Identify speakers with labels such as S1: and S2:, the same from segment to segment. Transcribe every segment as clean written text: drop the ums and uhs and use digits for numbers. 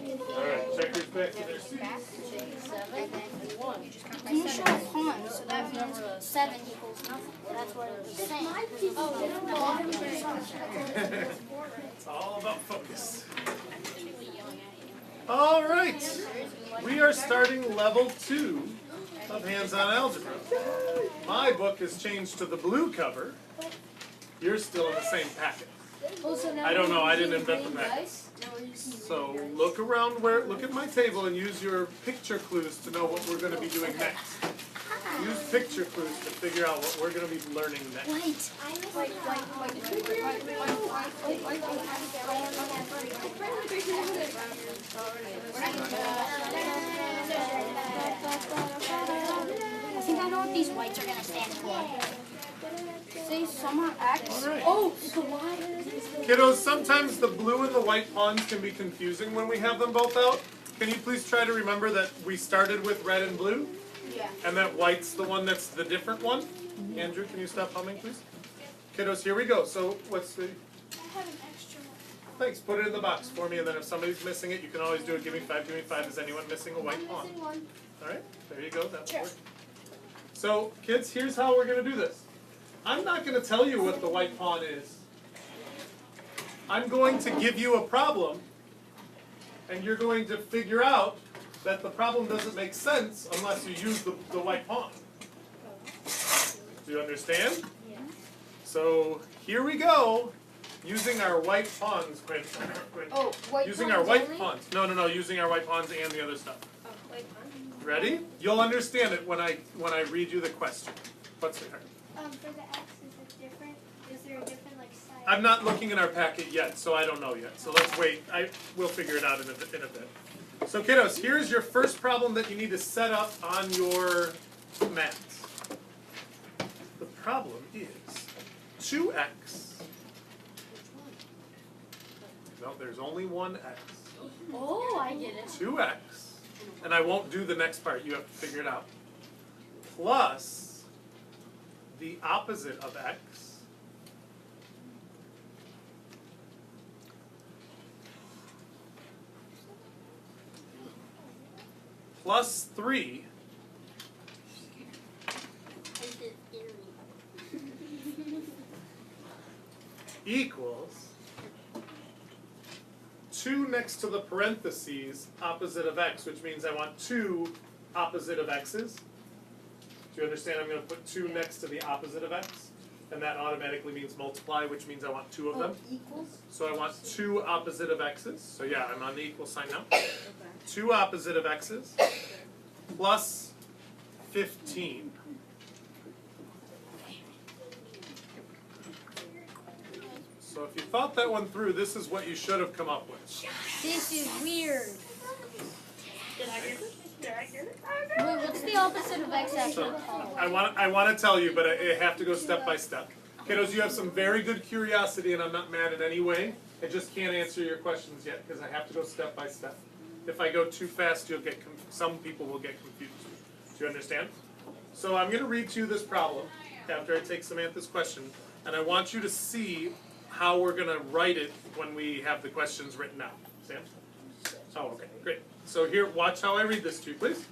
S1: Alright, checkers back to their seats.
S2: 7, 1. You show a pawn, so that means 7 equals nothing. That's what it was saying.
S1: It's all about focus. Alright, we are starting level 2 of hands-on algebra. My book has changed to the blue cover. You're still in the same packet. I don't know, I didn't invent the packet. So look around look at my table and use your picture clues to know what we're going to be doing next. Use picture clues to figure out what we're going to be learning next.
S2: I think I know what these whites are going to stand for. Say summer X.
S1: Right.
S2: Oh, so why?
S1: Kiddos, sometimes the blue and the white pawns can be confusing when we have them both out. Can you please try to remember that we started with red and blue?
S2: Yeah.
S1: And that white's the one that's the different one? Andrew, can you stop humming, please? Kiddos, here we go. So what's the...
S3: I have an extra one.
S1: Thanks, put it in the box for me, and then if somebody's missing it, you can always do it. Give me 5, give me 5. Is anyone missing a white pawn?
S3: One.
S1: Alright, there you go. That'll work. So, kids, here's how we're going to do this. I'm not going to tell you what the white pawn is. I'm going to give you a problem, and you're going to figure out that the problem doesn't make sense unless you use the white pawn. Do you understand?
S3: Yeah.
S1: So here we go, using our white pawns.
S2: Oh, white
S1: using
S2: pawns
S1: our white
S2: only?
S1: pawns. No, using our white pawns and the other stuff.
S3: Oh, white pawn.
S1: Ready? You'll understand it when I read you the question. What's it?
S3: For the X, is it different? Is there a different size?
S1: I'm not looking in our packet yet, so I don't know yet. So let's wait. We'll figure it out in a bit. So kiddos, here's your first problem that you need to set up on your mats. The problem is 2x. No, there's only one x.
S3: Oh, I get it.
S1: 2x, and I won't do the next part. You have to figure it out. Plus the opposite of x. Plus 3 equals 2 next to the parentheses opposite of x, which means I want 2 opposite of x's. Do you understand? I'm going to put 2 next to the opposite of x, and that automatically means multiply, which means I want 2 of them.
S2: Equals?
S1: So I want 2 opposite of x's. So yeah, I'm on the equal sign now. 2 opposite of x's plus 15. So if you thought that one through, this is what you should have come up with.
S2: This is weird.
S3: Did I get it?
S2: Wait, what's the opposite of X actually
S1: So
S2: called?
S1: I want to tell you, but I have to go step by step. Kiddos, you have some very good curiosity, and I'm not mad in any way. I just can't answer your questions yet because I have to go step by step. If I go too fast, you'll get some people will get confused. Do you understand? So I'm going to read to you this problem after I take Samantha's question, and I want you to see how we're going to write it when we have the questions written out. Sam? Oh, okay, great. So here, watch how I read this to you, please.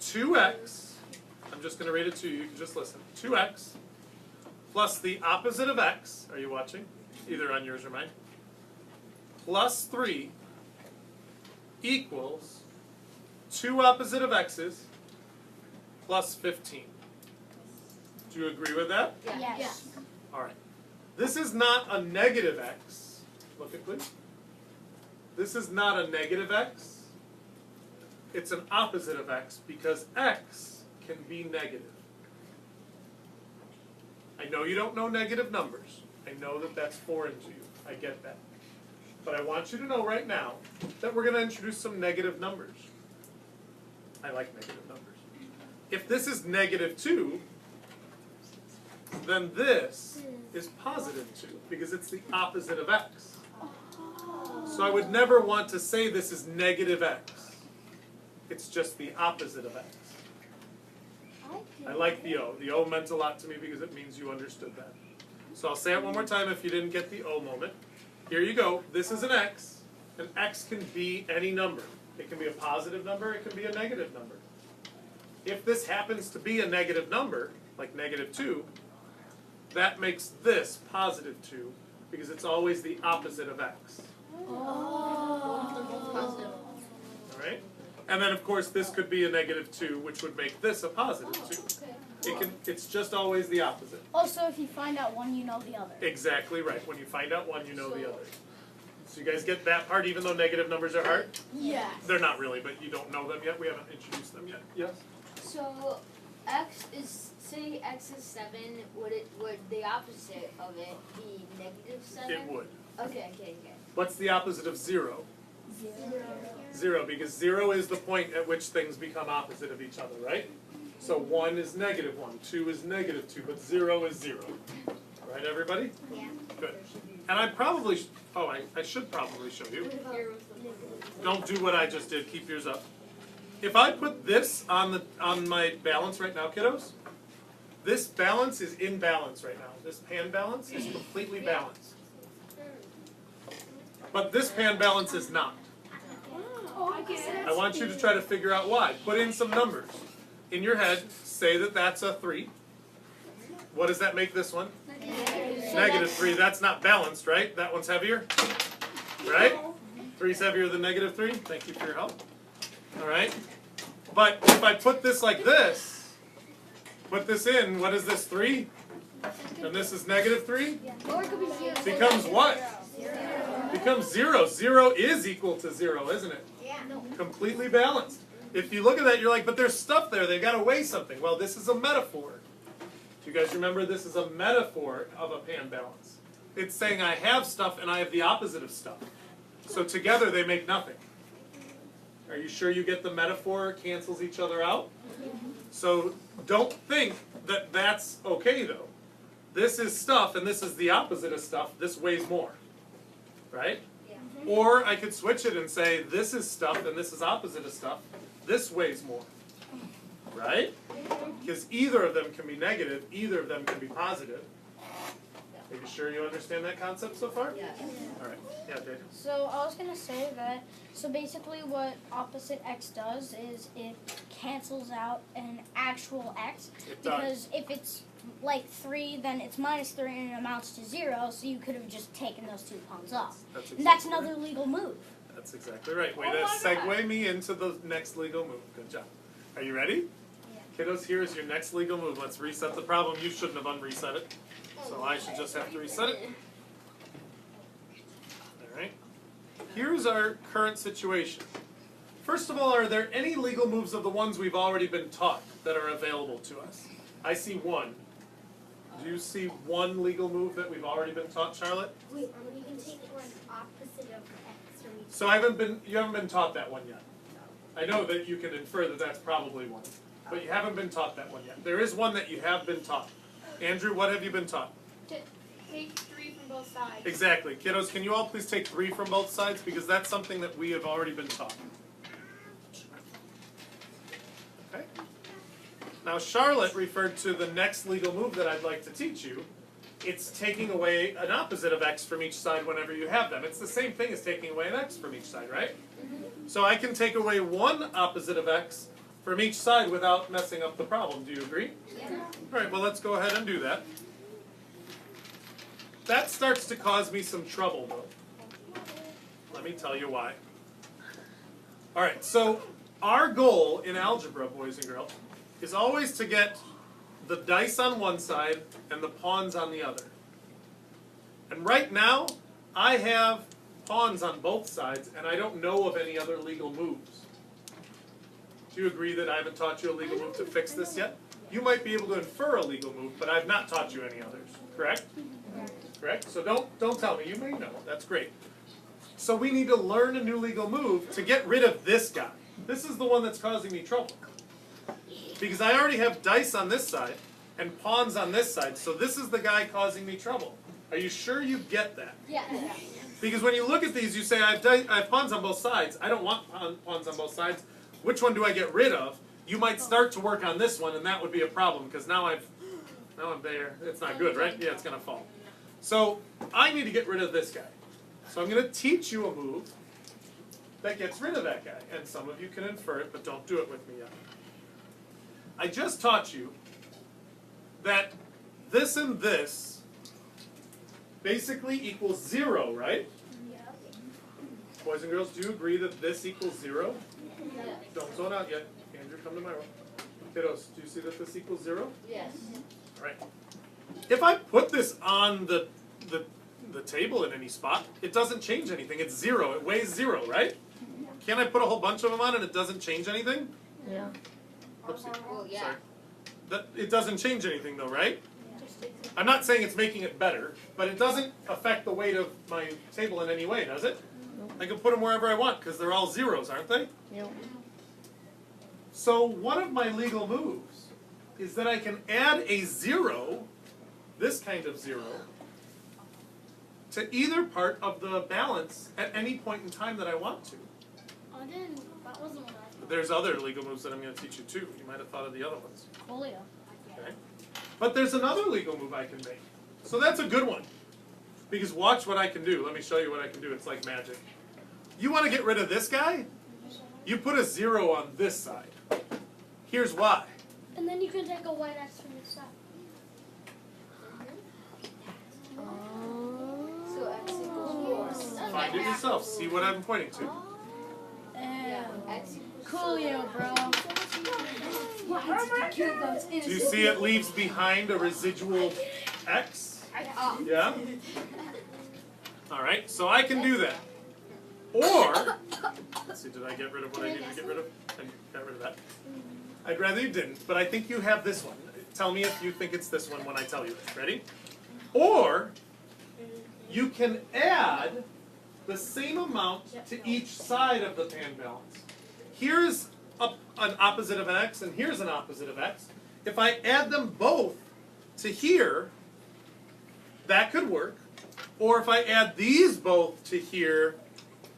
S1: 2x, I'm just going to read it to you, you can just listen. 2x plus the opposite of x, are you watching? Either on yours or mine. Plus 3 equals 2 opposite of x's plus 15. Do you agree with that?
S2: Yes.
S1: All right. This is not a negative x. Look at please. This is not a negative x. It's an opposite of x because x can be negative. I know you don't know negative numbers. I know that that's foreign to you. I get that. But I want you to know right now that we're going to introduce some negative numbers. I like negative numbers. If this is negative 2, then this is positive 2 because it's the opposite of x. So I would never want to say this is negative x. It's just the opposite of x. I like the O. The O meant a lot to me because it means you understood that. So I'll say it one more time if you didn't get the O moment. Here you go. This is an x. And x can be any number. It can be a positive number, it can be a negative number. If this happens to be a negative number, like -2, that makes this +2 because it's always the opposite of x. Alright? And then of course this could be a -2, which would make this a +2. It's just always the opposite.
S2: Also, if you find out one, you know the other.
S1: Exactly right. When you find out one, you know the other. So you guys get that part, even though negative numbers are hard?
S2: Yeah.
S1: They're not really, but you don't know them yet. We haven't introduced them yet. Yes?
S4: So say x is 7, would the opposite of it be -7?
S1: It would.
S4: Okay.
S1: What's the opposite of 0? 0, because 0 is the point at which things become opposite of each other, right? So 1 is -1, 2 is -2, but 0 is 0. Right, everybody?
S3: Yeah.
S1: Good. And I probably, I should probably show you. Don't do what I just did, keep yours up. If I put this on my balance right now, kiddos, this balance is in balance right now. This pan balance is completely balanced. But this pan balance is not. I want you to try to figure out why. Put in some numbers. In your head, say that that's a 3. What does that make this one? -3. That's not balanced, right? That one's heavier, right? 3's heavier than -3. Thank you for your help. All right. But if I put this like this, put this in, what is this, 3? And this is -3? Becomes what? Becomes 0. 0 is equal to 0, isn't it?
S3: Yeah.
S1: Completely balanced. If you look at that, you're like, but there's stuff there. They've got to weigh something. Well, this is a metaphor. Do you guys remember this is a metaphor of a pan balance? It's saying I have stuff and I have the opposite of stuff. So together they make nothing. Are you sure you get the metaphor cancels each other out? So don't think that that's okay though. This is stuff and this is the opposite of stuff. This weighs more. Right? Or I could switch it and say this is stuff and this is opposite of stuff. This weighs more. Right? Because either of them can be negative, either of them can be positive. Are you sure you understand that concept so far?
S4: Yeah.
S1: All right. Yeah, Dave.
S2: So I was gonna say that. So basically, what opposite x does is it cancels out an actual x.
S1: It does.
S2: Because if it's like 3, then it's -3 and it amounts to 0. So you could have just taken those 2 pawns off. And that's another legal move.
S1: That's exactly right. Way to segue me into the next legal move. Good job. Are you ready? Kiddos, here is your next legal move. Let's reset the problem. You shouldn't have unreset it. So I should just have to reset it. Alright. Here's our current situation. First of all, are there any legal moves of the ones we've already been taught that are available to us? I see one. Do you see one legal move that we've already been taught, Charlotte?
S3: Wait, you can take one opposite of x from each.
S1: So you haven't been taught that one yet. I know that you can infer that that's probably one. But you haven't been taught that one yet. There is one that you have been taught. Andrew, what have you been taught?
S3: To take 3 from both sides.
S1: Exactly. Kiddos, can you all please take 3 from both sides? Because that's something that we have already been taught. Okay. Now Charlotte referred to the next legal move that I'd like to teach you. It's taking away an opposite of x from each side whenever you have them. It's the same thing as taking away an x from each side, right? So I can take away one opposite of x from each side without messing up the problem. Do you agree?
S3: Yeah.
S1: All right, well, let's go ahead and do that. That starts to cause me some trouble, though. Let me tell you why. All right, so our goal in algebra, boys and girls, is always to get the dice on one side and the pawns on the other. And right now, I have pawns on both sides, and I don't know of any other legal moves. Do you agree that I haven't taught you a legal move to fix this yet? You might be able to infer a legal move, but I've not taught you any others. Correct? Correct? So don't tell me. You may know. That's great. So we need to learn a new legal move to get rid of this guy. This is the one that's causing me trouble. Because I already have dice on this side and pawns on this side, so this is the guy causing me trouble. Are you sure you get that?
S2: Yeah.
S1: Because when you look at these, you say, I have pawns on both sides. I don't want pawns on both sides. Which one do I get rid of? You might start to work on this one, and that would be a problem, because now I'm there. It's not good, right? Yeah, it's going to fall. So I need to get rid of this guy. So I'm going to teach you a move that gets rid of that guy. And some of you can infer it, but don't do it with me yet. I just taught you that this and this basically equals 0, right? Boys and girls, do you agree that this equals 0? Don't zone out yet. Andrew, come to my room. Kiddos, do you see that this equals 0?
S4: Yes.
S1: All right. If I put this on the table in any spot, it doesn't change anything. It's 0. It weighs 0, right? Can't I put a whole bunch of them on and it doesn't change anything?
S5: Yeah.
S1: Oopsie.
S4: Well, yeah.
S1: Sorry. It doesn't change anything though, right? I'm not saying it's making it better, but it doesn't affect the weight of my table in any way, does it? I can put them wherever I want because they're all zeros, aren't they?
S5: Yep.
S1: So one of my legal moves is that I can add a 0, this kind of 0, to either part of the balance at any point in time that I want to.
S3: That wasn't what I thought.
S1: There's other legal moves that I'm going to teach you too. You might have thought of the other ones.
S2: Coolio.
S1: Okay. But there's another legal move I can make. So that's a good one. Because watch what I can do. Let me show you what I can do. It's like magic. You want to get rid of this guy? You put a 0 on this side. Here's why.
S3: And then you can take a white X from the side.
S4: So X equals 4.
S1: Find it yourself. See what I'm pointing to.
S4: Yeah. X equals
S2: Coolio, bro.
S1: Do you see it leaves behind a residual X? Yeah? Alright, so I can do that. Or, let's see, did I get rid of what I needed to get rid of? I got rid of that. I'd rather you didn't, but I think you have this one. Tell me if you think it's this one when I tell you it. Ready? Or, you can add the same amount to each side of the pan balance. Here's an opposite of an X, and here's an opposite of X. If I add them both to here, that could work. Or if I add these both to here,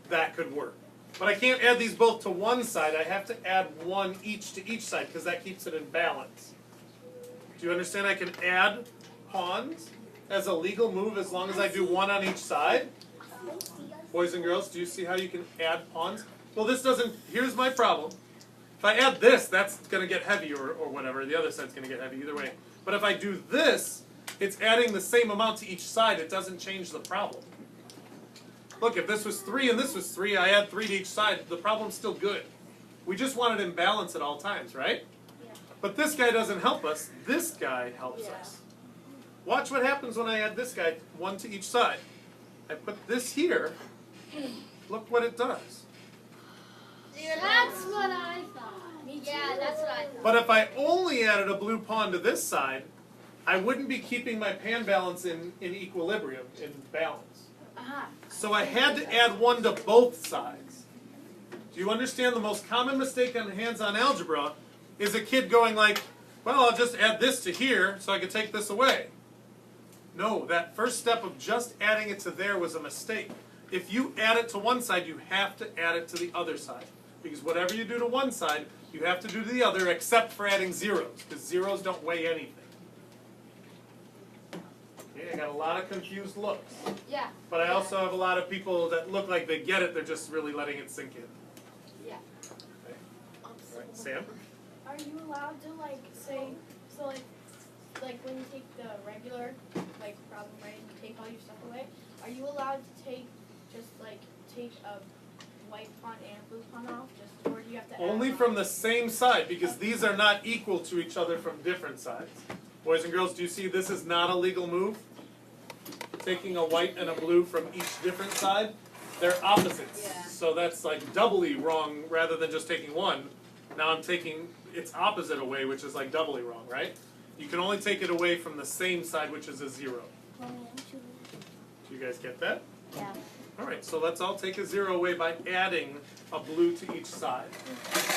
S1: that could work. But I can't add these both to one side. I have to add one each to each side because that keeps it in balance. Do you understand I can add pawns as a legal move as long as I do one on each side? Boys and girls, do you see how you can add pawns? Well, this doesn't, here's my problem. If I add this, that's going to get heavy or whatever. The other side's going to get heavy either way. But if I do this, it's adding the same amount to each side. It doesn't change the problem. Look, if this was 3 and this was 3, I add 3 to each side. The problem's still good. We just want it in balance at all times, right?
S3: Yeah.
S1: But this guy doesn't help us. This guy helps us. Watch what happens when I add this guy, 1 to each side. I put this here. Look what it does.
S3: That's what I thought.
S4: Yeah, that's what I thought.
S1: But if I only added a blue pawn to this side, I wouldn't be keeping my pan balance in equilibrium, in balance. So I had to add 1 to both sides. Do you understand the most common mistake on hands-on algebra is a kid going like, well, I'll just add this to here so I can take this away. No, that first step of just adding it to there was a mistake. If you add it to one side, you have to add it to the other side. Because whatever you do to one side, you have to do to the other except for adding zeros, because zeros don't weigh anything. Okay, I got a lot of confused looks.
S4: Yeah.
S1: But I also have a lot of people that look like they get it, they're just really letting it sink in.
S4: Yeah.
S1: Okay. All right, Sam?
S6: Are you allowed to like when you take the regular problem, right, and you take all your stuff away, are you allowed to take a white pawn and a blue pawn off, or do you have to
S1: Only
S6: add
S1: from the same side, because these are not equal to each other from different sides. Boys and girls, do you see this is not a legal move? Taking a white and a blue from each different side? They're opposites.
S4: Yeah.
S1: So that's like doubly wrong rather than just taking one. Now I'm taking its opposite away, which is like doubly wrong, right? You can only take it away from the same side, which is a 0. Do you guys get that?
S2: Yeah.
S1: Alright, so let's all take a 0 away by adding a blue to each side.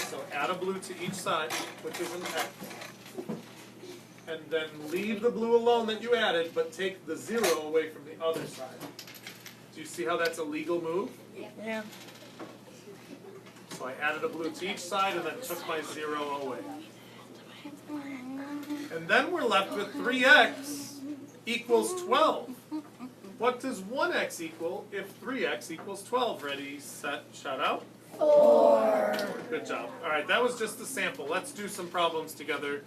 S1: So add a blue to each side, which is an X. And then leave the blue alone that you added, but take the 0 away from the other side. Do you see how that's a legal move?
S5: Yeah.
S1: So I added a blue to each side and then took my 0 away. And then we're left with 3x equals 12. What does 1x equal if 3x equals 12? Ready, set, shout out.
S6: 4.
S1: Good job. All right, that was just a sample. Let's do some problems together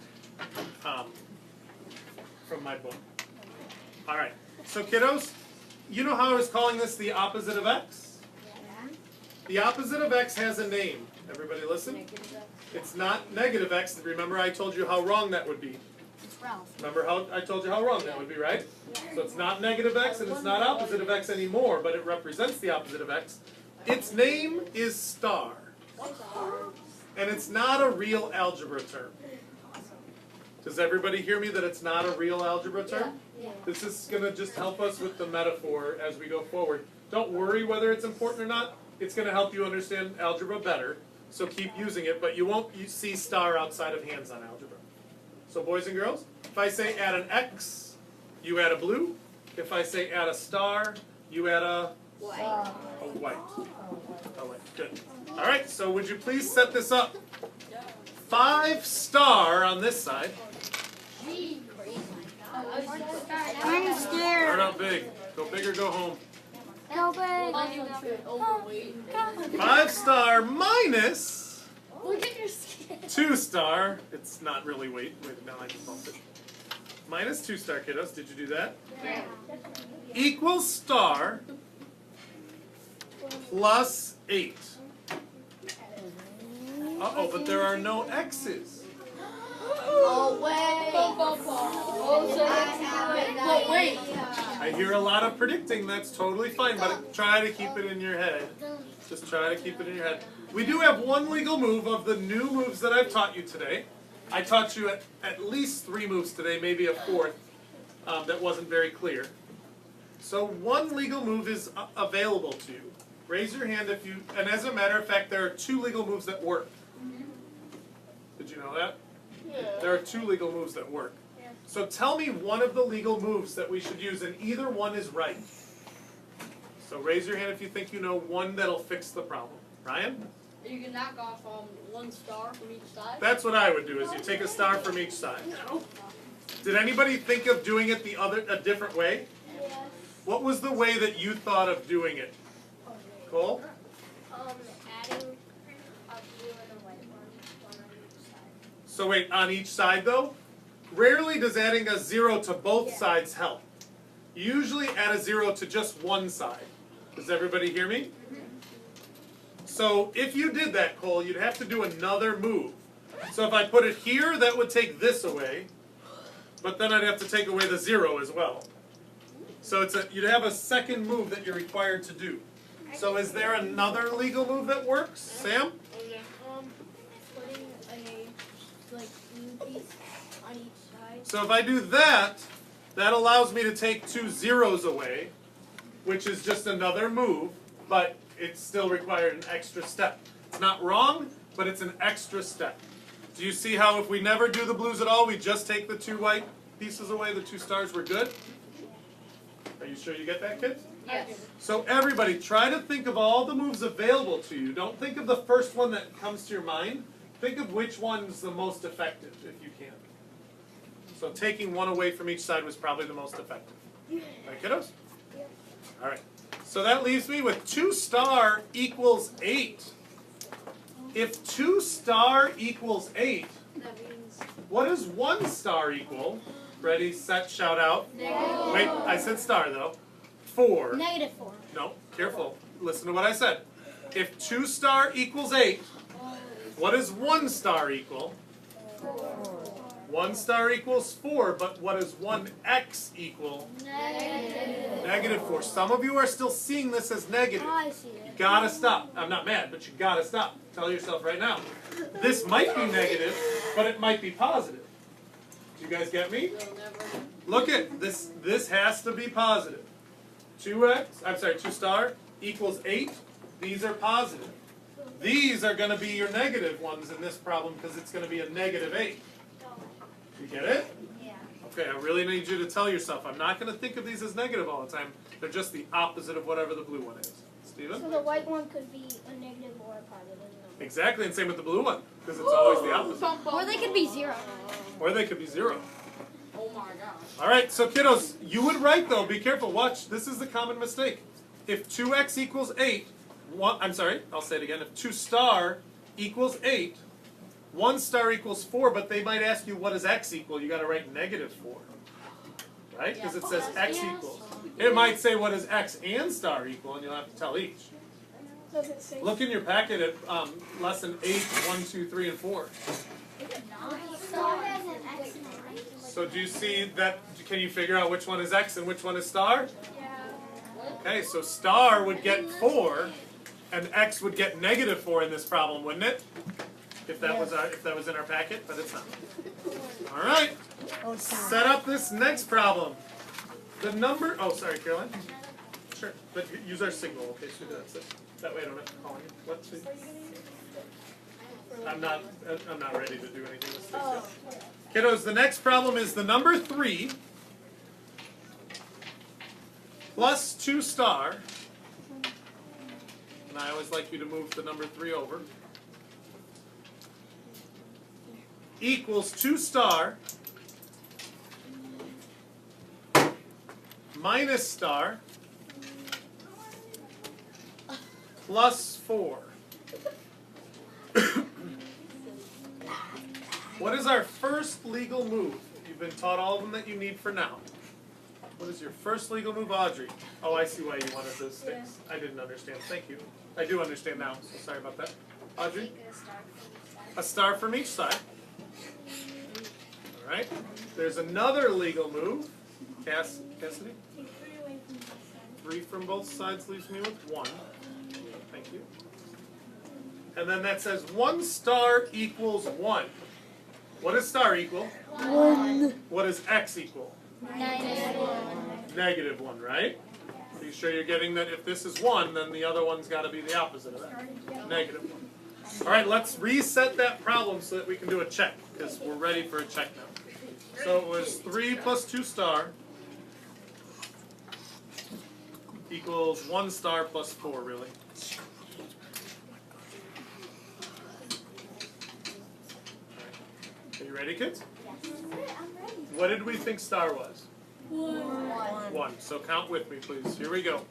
S1: from my book. All right, so kiddos, you know how I was calling this the opposite of x? The opposite of x has a name. Everybody listen? It's not negative x. Remember I told you how wrong that would be. Remember how I told you how wrong that would be, right? So it's not negative x and it's not opposite of x anymore, but it represents the opposite of x. Its name is star. And it's not a real algebra term. Does everybody hear me that it's not a real algebra term? This is going to just help us with the metaphor as we go forward. Don't worry whether it's important or not. It's going to help you understand algebra better. So keep using it, but you won't see star outside of hands-on algebra. So boys and girls, if I say add an X, you add a blue. If I say add a star, you add a white. A white. Good. All right, so would you please set this up? 5 star on this side.
S2: I'm scared.
S1: Start out big. Go big or go home.
S2: Go big.
S1: 5 star minus
S3: Look at your skin.
S1: 2 star. It's not really weight. Wait, now I just bumped it. Minus 2 star, kiddos. Did you do that?
S3: Yeah.
S1: Equals star plus 8. Uh-oh, but there are no X's.
S6: Oh, wait.
S1: I hear a lot of predicting. That's totally fine, but try to keep it in your head. Just try to keep it in your head. We do have one legal move of the new moves that I've taught you today. I taught you at least 3 moves today, maybe a 4th that wasn't very clear. So one legal move is available to you. Raise your hand if you, and as a matter of fact, there are 2 legal moves that work. Did you know that? There are 2 legal moves that work. So tell me one of the legal moves that we should use, and either one is right. So raise your hand if you think you know one that'll fix the problem. Ryan?
S4: You can knock off 1 star from each side.
S1: That's what I would do, is you take a star from each side. Did anybody think of doing it a different way?
S3: Yes.
S1: What was the way that you thought of doing it? Cole?
S3: Adding a blue and a white one on each side.
S1: So wait, on each side though? Rarely does adding a 0 to both sides help. You usually add a 0 to just one side. Does everybody hear me? So if you did that, Cole, you'd have to do another move. So if I put it here, that would take this away. But then I'd have to take away the 0 as well. So you'd have a second move that you're required to do. So is there another legal move that works? Sam?
S6: Putting a blue piece on each side.
S1: So if I do that, that allows me to take 2 zeros away, which is just another move, but it still required an extra step. It's not wrong, but it's an extra step. Do you see how if we never do the blues at all, we just take the 2 white pieces away, the 2 stars, we're good? Are you sure you get that, kids?
S4: Yes.
S1: So everybody, try to think of all the moves available to you. Don't think of the first one that comes to your mind. Think of which one's the most effective, if you can. So taking 1 away from each side was probably the most effective. Right, kiddos? All right. So that leaves me with 2 star equals 8. If 2 star equals 8,
S3: That means
S1: what does 1 star equal? Ready, set, shout out.
S3: negative.
S1: Wait, I said star though. 4.
S2: Negative 4.
S1: No, careful. Listen to what I said. If 2 star equals 8, what does 1 star equal? 1 star equals 4, but what does 1x equal? Negative 4. Some of you are still seeing this as negative.
S2: I see
S1: You
S2: it.
S1: gotta stop. I'm not mad, but you gotta stop. Tell yourself right now. This might be negative, but it might be positive. Do you guys get me? Look at this. This has to be positive. 2 star equals 8. These are positive. These are going to be your negative ones in this problem because it's going to be a negative 8. You get it?
S3: Yeah.
S1: Okay, I really need you to tell yourself, I'm not going to think of these as negative all the time. They're just the opposite of whatever the blue one is. Steven?
S2: So the white one could be a negative or a positive number.
S1: Exactly, and same with the blue one because it's always the opposite.
S2: Or they could be 0.
S1: Or they could be 0.
S4: Oh my gosh.
S1: All right, so kiddos, you would write though, be careful, watch, this is the common mistake. If 2x equals 8, I'm sorry, I'll say it again. If 2 star equals 8, 1 star equals 4, but they might ask you what does x equal? You got to write -4, right? Because it says x equals. It might say what does x and star equal, and you'll have to tell each.
S6: Does it say?
S1: Look in your packet at lesson 8, 1, 2, 3, and 4.
S3: Star has an X in it.
S1: So do you see that? Can you figure out which one is x and which one is star?
S6: Yeah.
S1: Okay, so star would get 4, and x would get -4 in this problem, wouldn't it? If that was in our packet, but it's not. All right, set up this next problem. The number. Oh, sorry, Caroline. Sure, but use our signal. Okay, so that's it. That way I don't have to call you. Let's see. I'm not ready to do anything with this yet. Kiddos, the next problem is the number 3 plus 2 star. And I always like you to move the number 3 over. Equals 2 star minus star plus 4. What is our first legal move? You've been taught all of them that you need for now. What is your first legal move, Audrey? Oh, I see why you wanted those sticks. I didn't understand. Thank you. I do understand now, so sorry about that. Audrey? A star from each side. All right. There's another legal move. Cassidy?
S6: Take 3 away from this side.
S1: 3 from both sides leaves me with 1. Thank you. And then that says 1 star equals 1. What does star equal?
S2: 1.
S1: What does x equal?
S2: -1.
S1: -1, right? Are you sure you're getting that if this is 1, then the other one's got to be the opposite of that? -1. All right, let's reset that problem so that we can do a check, because we're ready for a check now. So it was 3 plus 2 star equals 1 star plus 4, really. Are you ready, kids? What did we think star was? 1. So count with me, please. Here we go.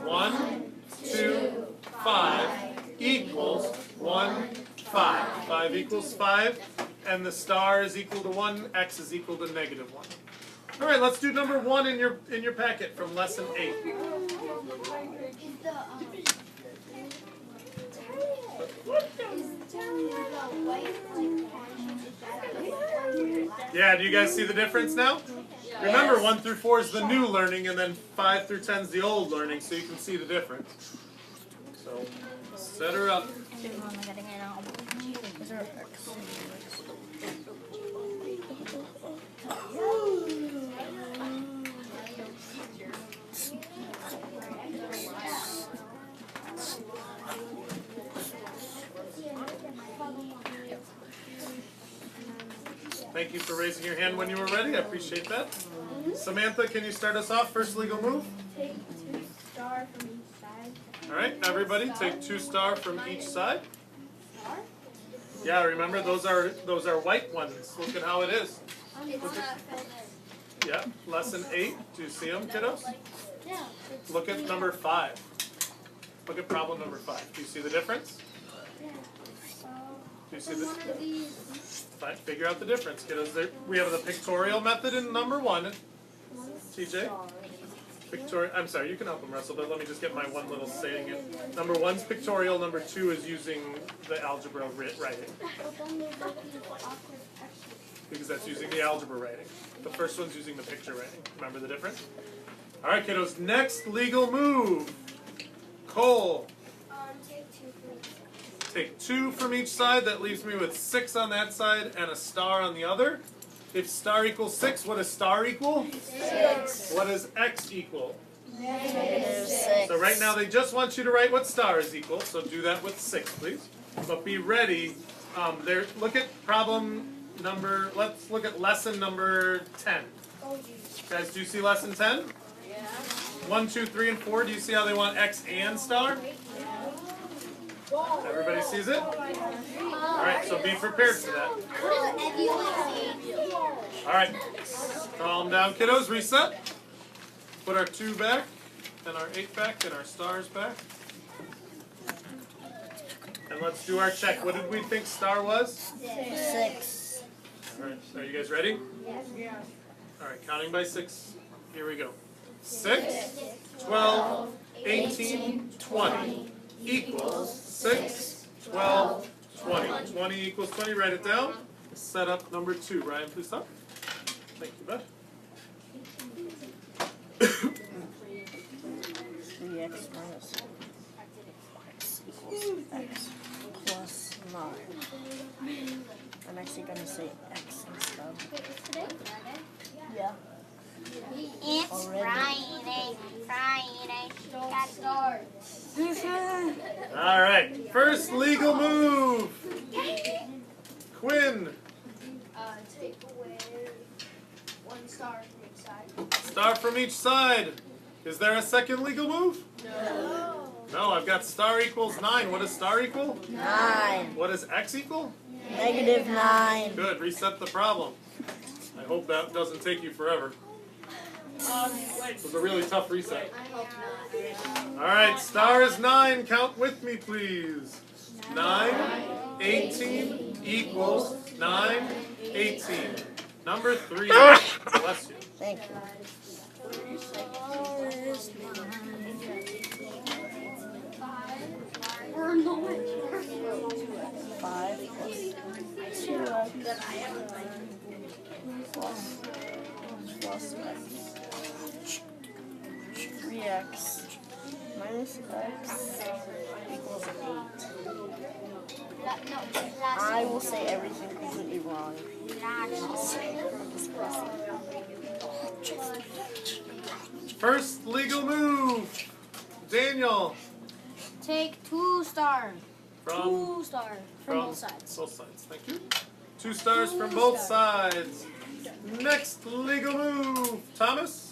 S1: 1, 2, 5 equals 1, 5. 5 equals 5, and the star is equal to 1. X is equal to -1. All right, let's do number 1 in your packet from lesson 8. Yeah, do you guys see the difference now? Remember, 1 through 4 is the new learning, and then 5 through 10 is the old learning, so you can see the difference. So, set her up. Thank you for raising your hand when you were ready. I appreciate that. Samantha, can you start us off? First legal move.
S6: Take 2 star from each side.
S1: All right, everybody, take 2 star from each side. Yeah, remember those are white ones. Look at how it is. Yeah, lesson 8. Do you see them, kiddos?
S2: Yeah.
S1: Look at number 5. Look at problem number 5. Do you see the difference? Do you see the? Fine, figure out the difference, kiddos. We have the pictorial method in number 1. TJ? I'm sorry, you can help them, Russell, but let me just get my one little saying in. Number 1's pictorial, number 2 is using the algebra writing. Because that's using the algebra writing. The first one's using the picture writing. Remember the difference? All right, kiddos, next legal move. Cole. Take 2 from each side. That leaves me with 6 on that side and a star on the other. If star equals 6, what does star equal?
S2: 6.
S1: What does x equal?
S2: -6.
S1: So right now they just want you to write what star is equal, so do that with 6, please. But be ready. Look at problem number, let's look at lesson number 10. Guys, do you see lesson 10?
S4: Yeah.
S1: 1, 2, 3, and 4, do you see how they want x and star? Everybody sees it? Alright, so be prepared for that. Alright, calm down, kiddos, reset. Put our 2 back, and our 8 back, and our stars back. And let's do our check. What did we think star was?
S2: 6.
S1: Alright, are you guys ready?
S6: Yeah.
S1: Alright, counting by 6. Here we go. 6, 12, 18, 20 equals 6, 12, 20. 20 equals 20, write it down. Set up number 2. Ryan, please stop. Thank you, bud.
S5: 3x minus x equals x plus 9. I'm actually going to say x instead. Yeah.
S2: It's
S5: Already.
S2: Friday.
S6: Don't start.
S1: Alright, first legal move. Quinn.
S3: Take away 1 star from each side.
S1: Star from each side. Is there a second legal move?
S6: No.
S1: No, I've got star equals 9. What does star equal?
S5: 9.
S1: What does x equal?
S5: Negative 9.
S1: Good, reset the problem. I hope that doesn't take you forever. It was a really tough reset.
S3: I hope not.
S1: Alright, star is 9. Count with me, please. 9, 18 equals 9, 18. Number 3. Bless you.
S5: Thank you. 5 plus 2x plus x 3x minus x equals 8. I will say everything completely wrong.
S1: First legal move. Daniel.
S2: Take 2 stars.
S1: From
S2: 2 stars from both sides.
S1: Both sides, thank you. 2 stars from both sides. Next legal move. Thomas.